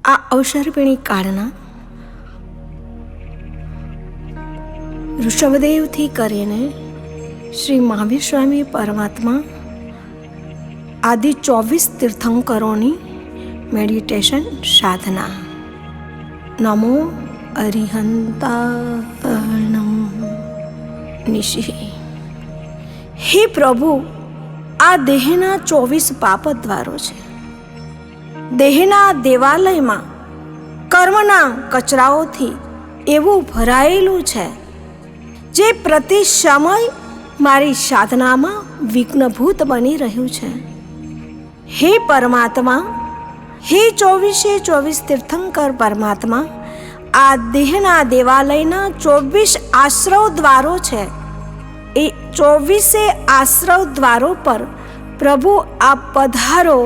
આ અવસરપીણી કાળના ઋષભદેવથી કરીને શ્રી મહાવીર સ્વામી પરમાત્મા આદિ 24 તીર્થંકરોની મેડિટેશન સાધના. નમો અરિહંતાણમ નિશિ. હે પ્રભુ, આ દેહના 24 પાપ દ્વારો છે. દેહના દેવાલયમાં કર્મના કચરાઓથી એવું ભરાયેલું છે જે પ્રતિ સમય મારી સાધનામાં વિઘ્નભૂત બની રહ્યું છે. હે પરમાત્મા, હે 24 તીર્થંકર પરમાત્મા, આ દેહના દેવાલયના 24 આશ્રવ દ્વારો છે. એ 24 આશ્રવ દ્વારો પર પ્રભુ આપ પધારો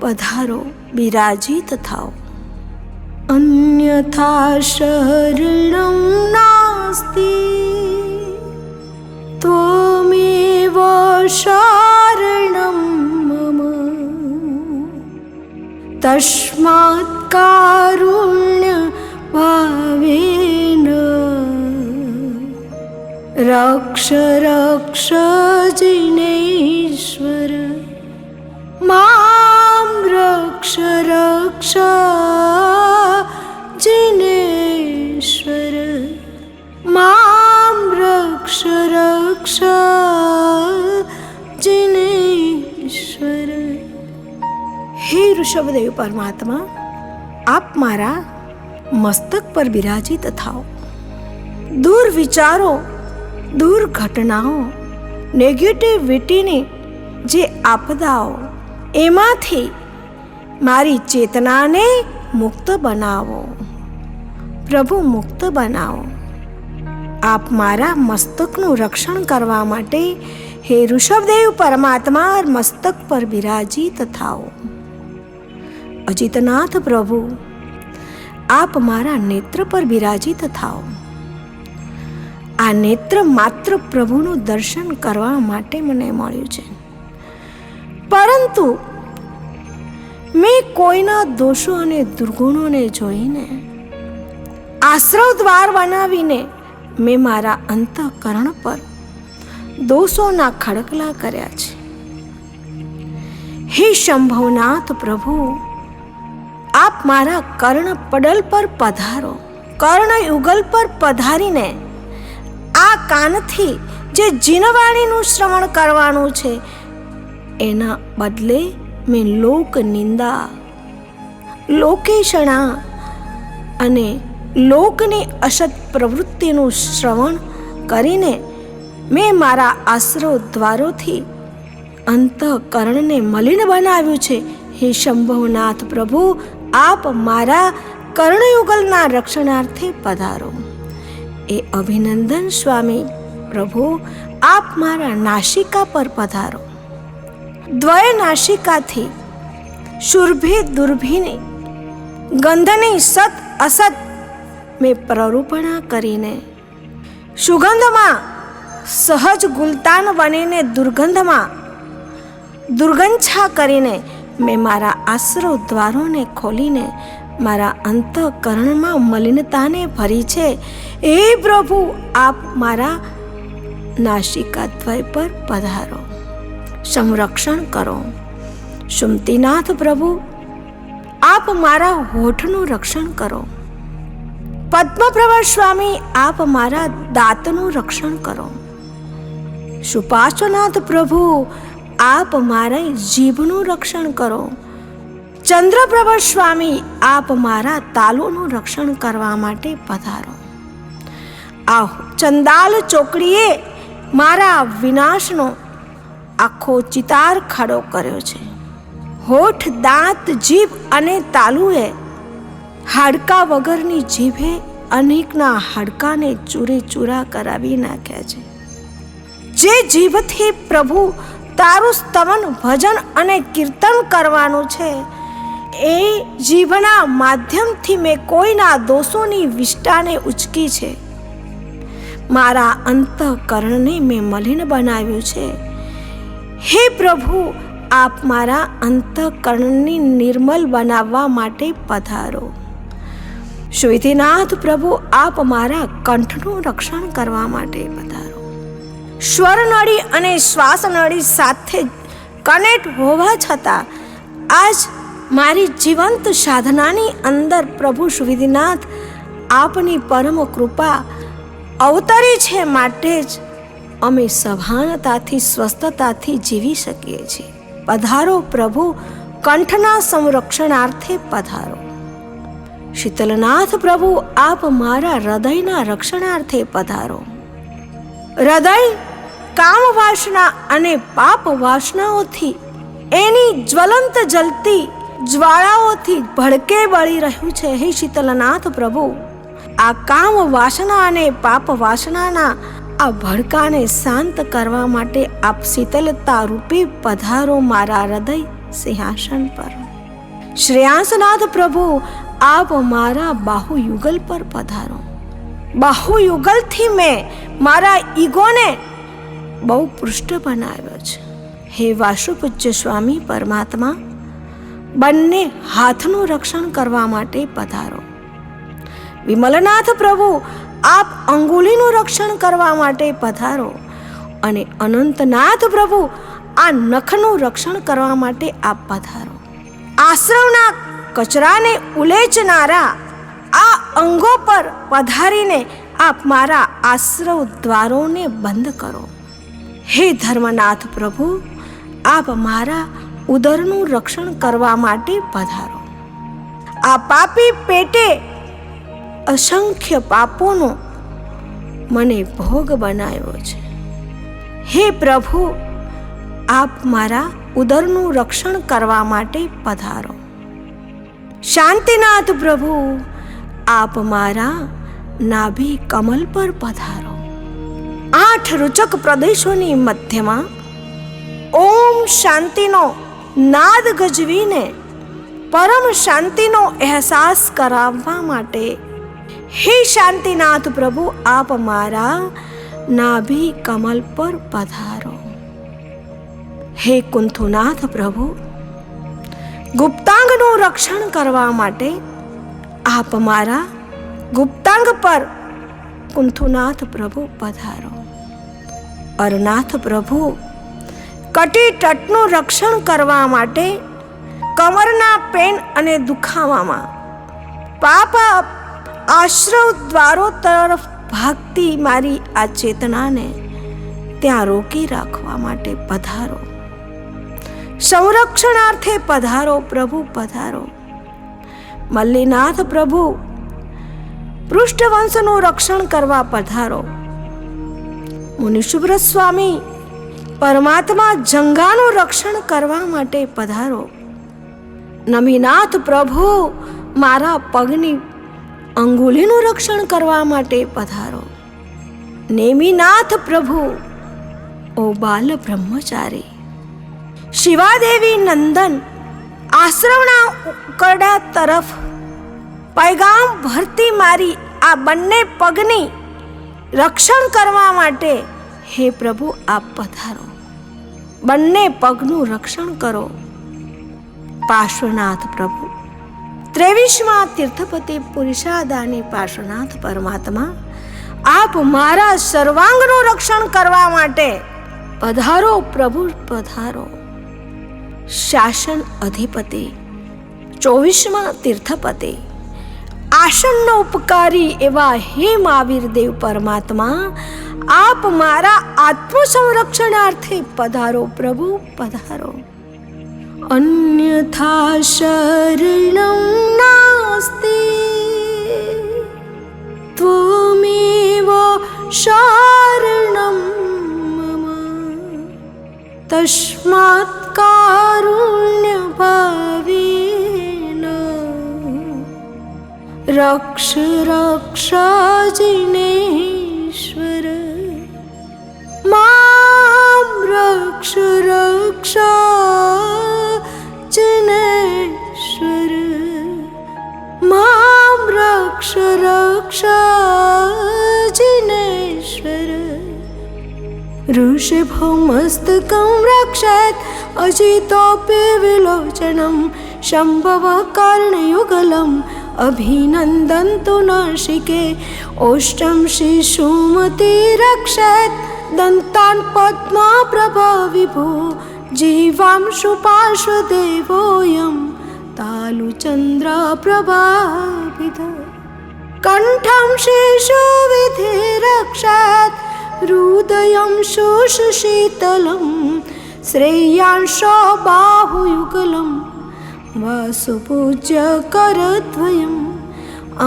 પધારો, બિરાજિત થાઓ. અન્યથા શરણં નાસ્તિ ત્વમેવ શરણં મમ તસ્માત્ કારુણ્ય ભાવેન રક્ષ રક્ષ જિનેશ્વર મામ રક્ષ રક્ષ જિનેશ્વર મામ રક્ષ રક્ષ જિનેશ્વર. હે ઋષભદેવ પરમાત્મા, આપ મારા મસ્તક પર બિરાજિત થાઓ. દૂર વિચારો, દૂર ઘટનાઓ, નેગેટિવિટીની જે આપદાઓ, એમાંથી મારી ચેતનાને મુક્ત બનાવો. પ્રભુ, મુક્ત બનાવો. આપ મારા મસ્તકનું રક્ષણ કરવા માટે હે ઋષભદેવ પરમાત્મા મસ્તક પર બિરાજિત થાઓ. અજિતનાથ પ્રભુ, આપ મારા નેત્ર પર બિરાજિત થાઓ. આ નેત્ર માત્ર પ્રભુનું દર્શન કરવા માટે મને મળ્યું છે, પરંતુ મેં કોઈના દોષો અને દુર્ગુણોને જોઈને આશ્રવ દ્વાર બનાવીને મેં મારા અંતઃકરણ પર દોષોના ખડકલા કર્યા છે. હે શંભવનાથ પ્રભુ, આપ મારા કર્ણ પડલ પર પધારો. કર્ણ યુગલ પર પધારીને આ કાનથી જે જીનવાણીનું શ્રવણ કરવાનું છે એના બદલે મેં લોક નિંદા, લોકેષણા અને લોકની અસત પ્રવૃત્તિનું શ્રવણ કરીને મેં મારા આશ્રવ દ્વારોથી અંતઃકરણને મલિન બનાવ્યું છે. હે શંભવનાથ પ્રભુ, આપ મારા કર્ણયુગલના રક્ષણાર્થે પધારો. એ અભિનંદન સ્વામી પ્રભુ, આપ મારા નાસિકા પર પધારો. દ્વય નાસિકાથી શુર્ભી દુર્ભીની ગંધની સત અસત મેં પ્રરૂપણા કરીને સુગંધમાં સહજ ગુલતાન બનીને દુર્ગંધમાં દુર્ગંછા કરીને મેં મારા આશ્રવ દ્વારોને ખોલીને મારા અંતઃકરણમાં મલિનતાને ભરી છે. એ પ્રભુ, આપ મારા નાસિકા દ્વય પર પધારો, સંરક્ષણ કરો. સુમતીનાથ પ્રભુ, આપ મારા હોઠનું રક્ષણ કરો. પદ્મપ્રભા સ્વામી, આપ મારા દાંતનું રક્ષણ કરો. સુપાર્શ્વનાથ પ્રભુ, આપ મારા જીભનું રક્ષણ કરો. ચંદ્રપ્રભા સ્વામી, આપ મારા તાલુનું રક્ષણ કરવા માટે પધારો. આ ચંદાલ ચોકડીએ મારા વિનાશનો આખો ચિતાર ખડો કર્યો છે. હોઠ, દાંત, જીભ અને તાલુએ હાડકા વગરની જીભે અનેકના હાડકાને ચૂરે ચૂરા કરાવી નાખ્યા છે. જે જીભથી પ્રભુ તારું સ્તવન, ભજન અને કીર્તન કરવાનું છે, એ જીભના માધ્યમથી મેં કોઈના દોષોની વિષ્ટાને ઉચકી છે. મારા અંતઃકરણને મેં મલિન બનાવ્યું છે. હે પ્રભુ, આપ મારા અંતઃકરણને નિર્મલ બનાવવા માટે પધારો. શ્રીનાથ પ્રભુ, આપ મારા કંઠનું રક્ષણ કરવા માટે પધારો. સ્વરનળી અને શ્વાસનળી સાથે કનેક્ટ હોવા છતાં આજ મારી જીવંત સાધનાની અંદર પ્રભુ શ્રીનાથ આપની પરમ કૃપા અવતરી છે, માટે જ અમે સભાનતાથી સ્વસ્થતાથી જીવી શકીએ છીએ. પધારો પ્રભુ, કંઠના સંરક્ષણાર્થે પધારો. શીતલનાથ પ્રભુ, આપ મારા હૃદયના રક્ષણાર્થે પધારો. હૃદય કામ વાસના અને પાપ વાસનાઓથી, એની જ્વલંત જલતી જ્વાળાઓથી ભડકે બળી રહ્યું છે. હે શીતલનાથ પ્રભુ, આ કામ વાસના અને પાપ વાસનાના આ ભડકાને શાંત કરવા માટે આપ શીતલતા રૂપે પધારો મારા હૃદય સિંહાસન પર. શ્રેયાંસનાથ પ્રભુ, આપ મારા બાહુયુગલ પર પધારો. બાહુયુગલથી મેં મારા ઈગોને બહુ પૃષ્ઠ બનાવ્યો છે. હે વાસુપૂજ્ય સ્વામી પરમાત્મા, બંને હાથનું રક્ષણ કરવા માટે પધારો. વિમલનાથ પ્રભુ, આપ અંગુલીનું રક્ષણ કરવા માટે પધારો. અને અનંતનાથ પ્રભુ, આ નખનું રક્ષણ કરવા માટે આપ પધારો. આશ્રમના કચરાને ઉલેચનારા આ અંગો પર પધારીને આપ મારા આશ્રવ દ્વારોને બંધ કરો. હે ધર્મનાથ પ્રભુ, આપ મારા ઉદરનું રક્ષણ કરવા માટે પધારો. આ પાપી પેટે અસંખ્ય પાપોનો મને ભોગ બનાવ્યો છે. હે પ્રભુ, આપ મારા ઉદરનું રક્ષણ કરવા માટે પધારો. શાંતિનાથ પ્રભુ, આપ મારા નાભી કમલ પર પધારો. 8 રૂચક પ્રદેશોની મધ્યમાં ઓમ શાંતિનો નાદ ગજવીને પરમ શાંતિનો અહેસાસ કરાવવા માટે હે શાંતિનાથ પ્રભુ, આપ મારા નાભી કમલ પર પધારો. હે કુંથુનાથ પ્રભુ, ગુપ્તાંગનું રક્ષણ કરવા માટે આપ મારા ગુપ્તાંગ પર કુંથુનાથ પ્રભુ પધારો. અરનાથ પ્રભુ, કટી તટનું રક્ષણ કરવા માટે કમરના પેન અને દુખાવામાં પાપ આશ્રવ દ્વારો તરફ ભાગતી મારી આ ચેતનાને ત્યાં રોકી રાખવા માટે પધારો. સંરક્ષણાર્થે પધારો પ્રભુ, પધારો. મલ્લીનાથ પ્રભુ, પૃષ્ઠવંશનું રક્ષણ કરવા પધારો. મુનિશુભ્ર સ્વામી પરમાત્મા, જંગાનું રક્ષણ કરવા માટે પધારો. નમીનાથ પ્રભુ, મારા પગની અંગુલીનું રક્ષણ કરવા માટે પધારો. નેમિનાથ પ્રભુ, ઓ બાલ બ્રહ્મચારી. શિવાદેવી નંદન, આશ્રમના ઉકરડા તરફ પૈગામ ભરતી મારી આ બંને પગની રક્ષણ કરવા માટે હે પ્રભુ આપ પધારો. બંને પગનું રક્ષણ કરો. પાર્શ્વનાથ પ્રભુ, 23મા તીર્થપતિ પુરુષાદાની પાર્શ્વનાથ પરમાત્મા, આપ મારા સર્વાંગનું રક્ષણ કરવા માટે પધારો પ્રભુ, પધારો. શાસન અધિપતિ, 24મા તીર્થપતિ, આસનનો ઉપકારી એવા હે મહાવીર દેવ પરમાત્મા, આપ મારા આત્મ સંરક્ષણાર્થે પધારો પ્રભુ, પધારો. અન્યથા શરણં નાસ્તિ ત્વમેવ શરણં મમ તસ્માત્ કારુણ્ય ભાવેન રક્ષ રક્ષ જિનેશ્વર મામ રક્ષ રક્ષ જિનેશ્વર મામ રક્ષ રક્ષ જિનેશ્વર ऋषभमस्तकं रक्षेत् अजितोऽपि विलोचनं शम्भवः कर्णयुगलम् अभिनन्दन्तु नासिके ओष्ठं शिशुमती रक्षेत् दन्तान् पद्मप्रभा विभो जीवांशु पार्श्वदेवोऽयं तालुचन्द्रप्रभाविद कण्ठं शिशुविधि रक्षेत् हृदयं सुशीतलं श्रेयांशो बाहुयुगलं वसुपूज्य करद्वयम्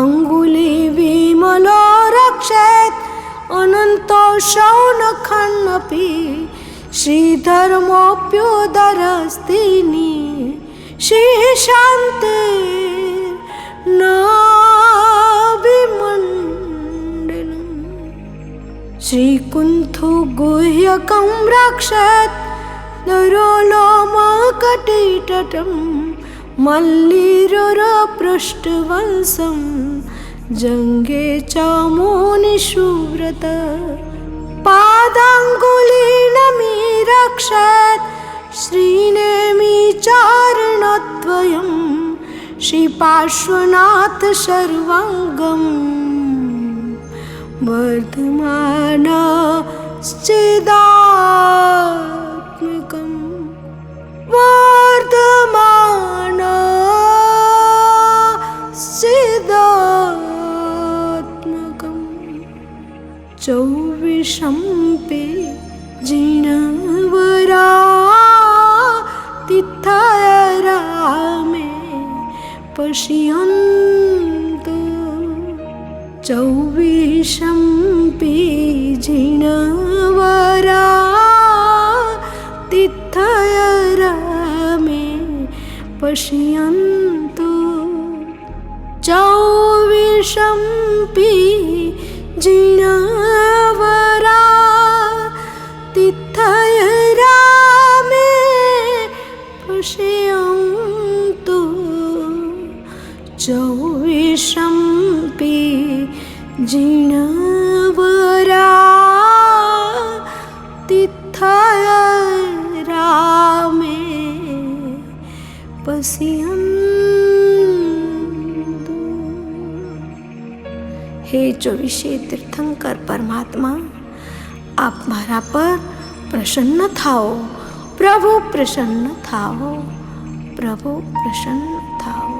अङ्गुलिविमलो रक्षेत् अनन्तो शौनखन्नपि श्रीधर्मोऽप्युदरस्तिनि श्रीशान्ते नाभिमण्डलम् श्रीकुण्ठो गुह्यकं रक्षेत् नरोलोमकटितटं मल्लिरुरपृष्ठवंशं जङ्गे च मुनिषुव्रत पादाङ्गुलीनमी रक्षेत् श्रीनेमिचारणद्वयं श्रीपार्श्वनाथ सर्वाङ्गं वर्धमानश्चिदात्मकं वर्धमानश्चिदात्मकं चौविशम्पे जिनवरा तिथरामे पश्यन्तु चौविशम्पे जिनवरा तिथरामे पश्यन्तु चौविशम्पे जिनवरा तिथरामे पश्यन्तु चौविशम्पे जिनवरा तिथरामे पश्यन्तु। हे चौविशे तीर्थंकर परमात्मा, आप मारा पर प्रसन्न થાઓ, પ્રભુ પ્રસન્ન થાઓ, પ્રભુ પ્રસન્ન થાઓ।